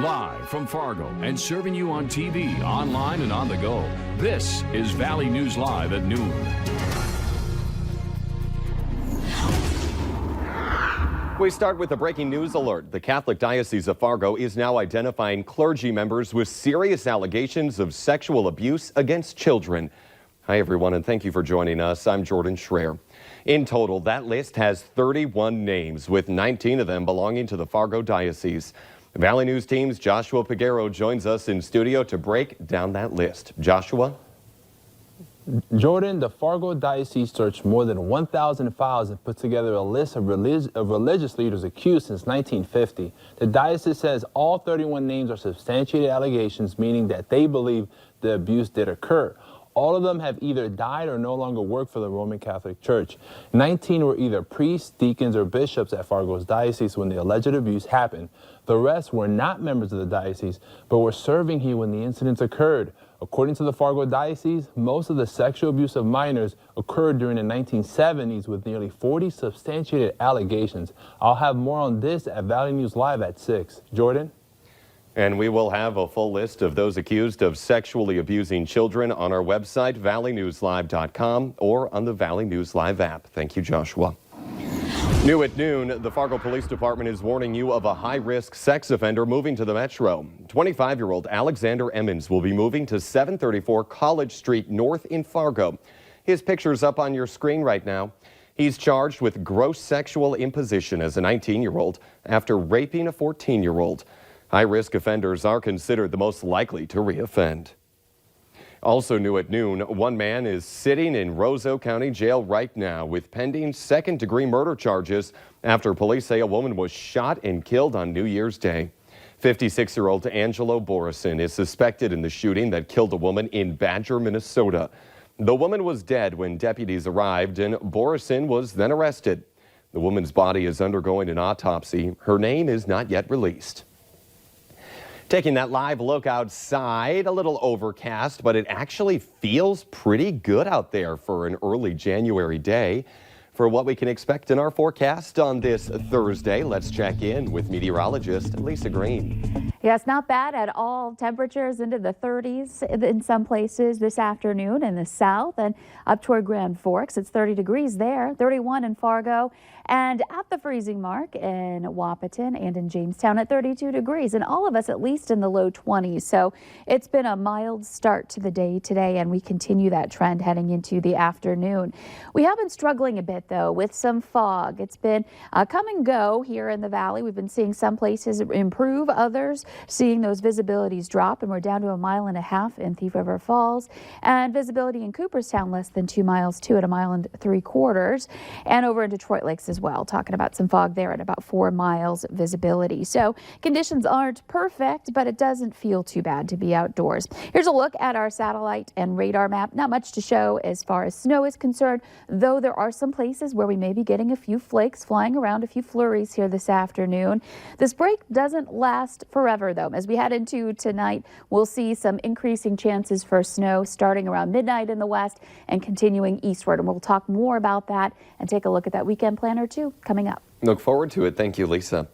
Live from Fargo and serving you on TV, online, and on the go. This is Valley News Live at noon. We start with a breaking news alert. The Catholic Diocese of Fargo is now identifying clergy members with serious allegations of sexual abuse against children. Hi, everyone, and thank you for joining us. I'm Jordan Schreier. In total, that list has 31 names, with 19 of them belonging to the Fargo Diocese. Valley News Team's Joshua Piguero joins us in studio to break down that list. Joshua? Jordan, the Fargo Diocese searched more than 1,000 files and put together a list of religious leaders accused since 1950. The diocese says all 31 names are substantiated allegations, meaning that they believe the abuse did occur. All of them have either died or no longer work for the Roman Catholic Church. 19 were either priests, deacons, or bishops at Fargo's diocese when the alleged abuse happened. The rest were not members of the diocese, but were serving here when the incidents occurred. According to the Fargo Diocese, most of the sexual abuse of minors occurred during the 1970s, with nearly 40 substantiated allegations. I'll have more on this at Valley News Live at 6. Jordan? And we will have a full list of those accused of sexually abusing children on our website, valleynewslive.com, or on the Valley News Live app. Thank you, Joshua. New at noon, the Fargo Police Department is warning you of a high-risk sex offender moving to the metro. 25-year-old Alexander Emmons will be moving to 734 College Street North in Fargo. His picture's up on your screen right now. He's charged with gross sexual imposition as a 19-year-old after raping a 14-year-old. High-risk offenders are considered the most likely to reoffend. Also new at noon, one man is sitting in Roseau County Jail right now with pending second-degree murder charges after police say a woman was shot and killed on New Year's Day. 56-year-old Angelo Borison is suspected in the shooting that killed a woman in Badger, Minnesota. The woman was dead when deputies arrived, and Borison was then arrested. The woman's body is undergoing an autopsy. Her name is not yet released. Taking that live look outside, a little overcast, but it actually feels pretty good out there for an early January day. For what we can expect in our forecast on this Thursday, let's check in with meteorologist Lisa Green. Yes, not bad at all. Temperatures into the 30s in some places this afternoon in the south and up toward Grand Forks. It's 30 degrees there, 31 in Fargo, and at the freezing mark in Wahpeton and in Jamestown at 32 degrees, and all of us at least in the low 20s. So it's been a mild start to the day today, and we continue that trend heading into the afternoon. We have been struggling a bit, though, with some fog. It's been come and go here in the valley. We've been seeing some places improve, others seeing those visibilities drop, and we're down to 1.5 miles in Thief River Falls, and visibility in Cooperstown less than 2 miles too, at 1.75 miles, and over in Detroit Lakes as well, talking about some fog there at about 4 miles visibility. So conditions aren't perfect, but it doesn't feel too bad to be outdoors. Here's a look at our satellite and radar map. Not much to show as far as snow is concerned, though there are some places where we may be getting a few flakes flying around, a few flurries here this afternoon. This break doesn't last forever, though. As we head into tonight, we'll see some increasing chances for snow starting around midnight in the west and continuing eastward. And we'll talk more about that and take a look at that weekend planner too coming up. Look forward to it. Thank you, Lisa.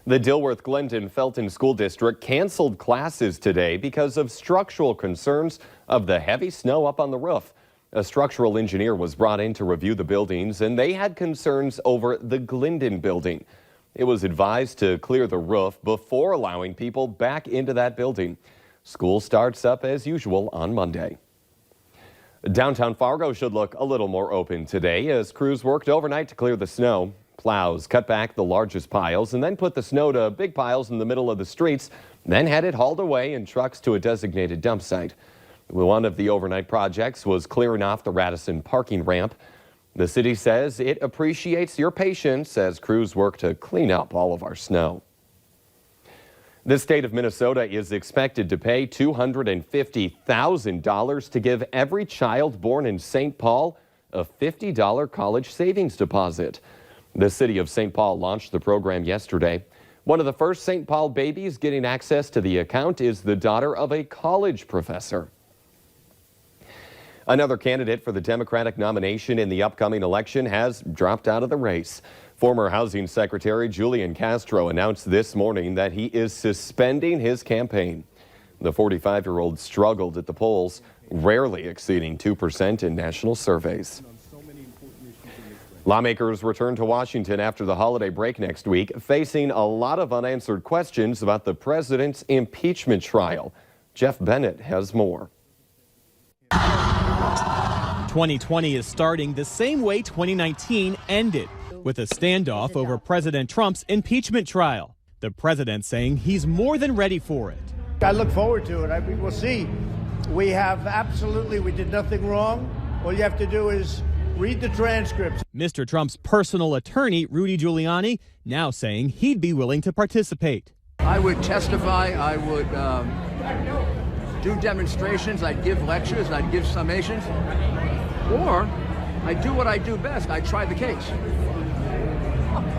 The Dilworth Glendon Felton School District canceled classes today because of structural concerns of the heavy snow up on the roof. A structural engineer was brought in to review the buildings, and they had concerns over the Glendon building. It was advised to clear the roof before allowing people back into that building. School starts up as usual on Monday. Downtown Fargo should look a little more open today as crews worked overnight to clear the snow. Plows cut back the largest piles and then put the snow to big piles in the middle of the streets, then had it hauled away in trucks to a designated dump site. One of the overnight projects was clearing off the Radisson parking ramp. The city says it appreciates your patience as crews work to clean up all of our snow. The state of Minnesota is expected to pay $250,000 to give every child born in St. Paul a $50 college savings deposit. The city of St. Paul launched the program yesterday. One of the first St. Paul babies getting access to the account is the daughter of a college professor. Another candidate for the Democratic nomination in the upcoming election has dropped out of the race. Former Housing Secretary Julian Castro announced this morning that he is suspending his campaign. The 45-year-old struggled at the polls, rarely exceeding 2% in national surveys. Lawmakers return to Washington after the holiday break next week, facing a lot of unanswered questions about the president's impeachment trial. Jeff Bennett has more. 2020 is starting the same way 2019 ended, with a standoff over President Trump's impeachment trial. The president saying he's more than ready for it. I look forward to it. We'll see. We did nothing wrong. All you have to do is read the transcripts. Mr. Trump's personal attorney, Rudy Giuliani, now saying he'd be willing to participate. I would testify, I would do demonstrations, I'd give lectures, I'd give summations, or I'd do what I do best, I'd try the case.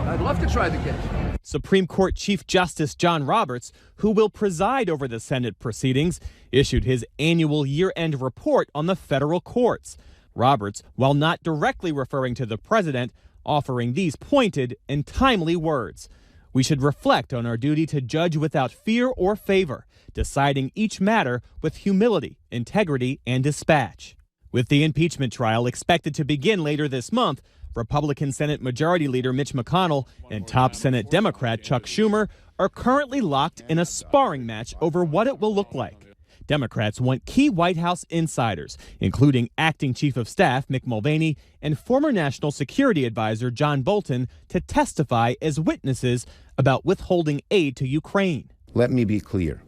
I'd love to try the case. Supreme Court Chief Justice John Roberts, who will preside over the Senate proceedings, issued his annual year-end report on the federal courts. Roberts, while not directly referring to the president, offering these pointed and timely words. We should reflect on our duty to judge without fear or favor, deciding each matter with humility, integrity, and dispatch. With the impeachment trial expected to begin later this month, Republican Senate Majority Leader Mitch McConnell and top Senate Democrat Chuck Schumer are currently locked in a sparring match over what it will look like. Democrats want key White House insiders, including Acting Chief of Staff Mick Mulvaney and former National Security Advisor John Bolton, to testify as witnesses about withholding aid to Ukraine. Let me be clear.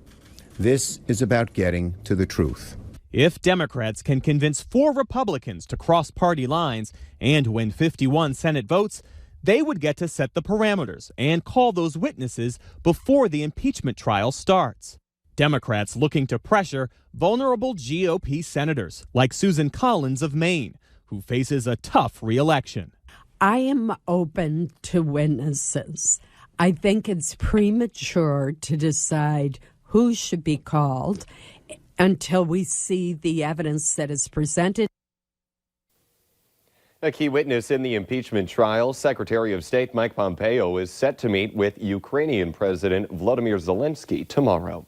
This is about getting to the truth. If Democrats can convince 4 Republicans to cross party lines and win 51 Senate votes, they would get to set the parameters and call those witnesses before the impeachment trial starts. Democrats looking to pressure vulnerable GOP senators like Susan Collins of Maine, who faces a tough re-election. I am open to witnesses. I think it's premature to decide who should be called until we see the evidence that is presented. A key witness in the impeachment trial, Secretary of State Mike Pompeo is set to meet with Ukrainian President Volodymyr Zelensky tomorrow.